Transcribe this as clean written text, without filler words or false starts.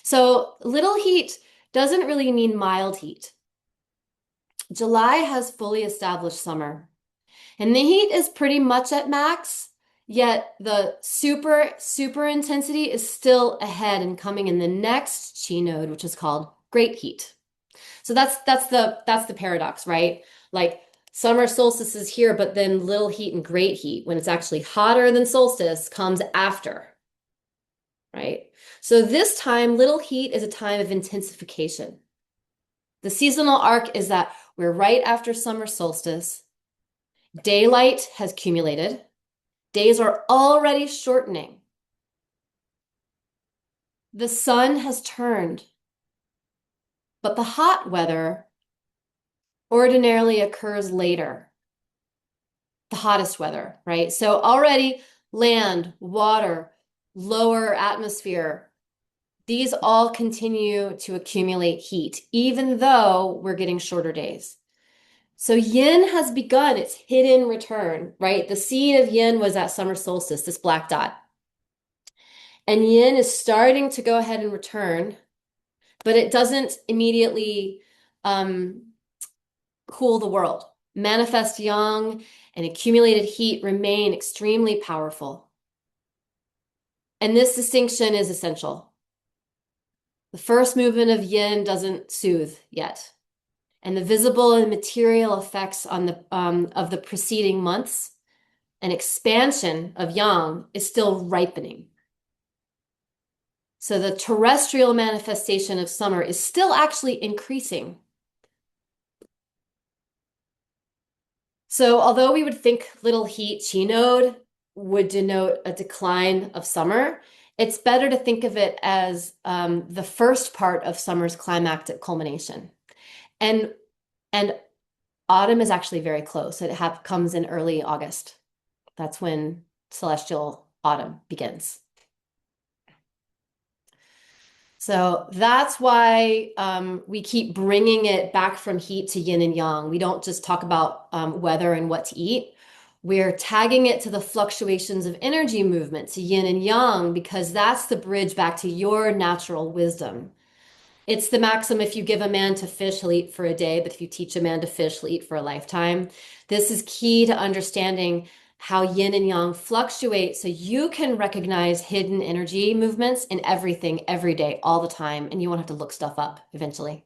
So little heat doesn't really mean mild heat. July has fully established summer, and the heat is pretty much at max, yet the super intensity is still ahead and coming in the next chi node, which is called great heat. So that's the paradox, right? Like summer solstice is here, but then little heat and great heat, when it's actually hotter than solstice, comes after, right? So this time, little heat is a time of intensification. The seasonal arc is that we're right after summer solstice. Daylight has accumulated. Days are already shortening. The sun has turned, but the hot weather ordinarily occurs later, the hottest weather, right? So already land, water, lower atmosphere, these all continue to accumulate heat, even though we're getting shorter days. So yin has begun its hidden return, right? The seed of yin was at summer solstice, this black dot. And yin is starting to go ahead and return, but it doesn't immediately cool the world. Manifest yang and accumulated heat remain extremely powerful. And this distinction is essential. The first movement of yin doesn't soothe yet. And the visible and material effects on of the preceding months and expansion of yang is still ripening. So the terrestrial manifestation of summer is still actually increasing. So although we would think little heat chi node would denote a decline of summer, it's better to think of it as the first part of summer's climactic culmination. And autumn is actually very close. It comes in early August. That's when celestial autumn begins. So that's why we keep bringing it back from heat to yin and yang. We don't just talk about weather and what to eat. We're tagging it to the fluctuations of energy movement, to yin and yang, because that's the bridge back to your natural wisdom. It's the maxim, if you give a man to fish, he'll eat for a day, but if you teach a man to fish, he'll eat for a lifetime. This is key to understanding how yin and yang fluctuate so you can recognize hidden energy movements in everything, every day, all the time, and you won't have to look stuff up eventually.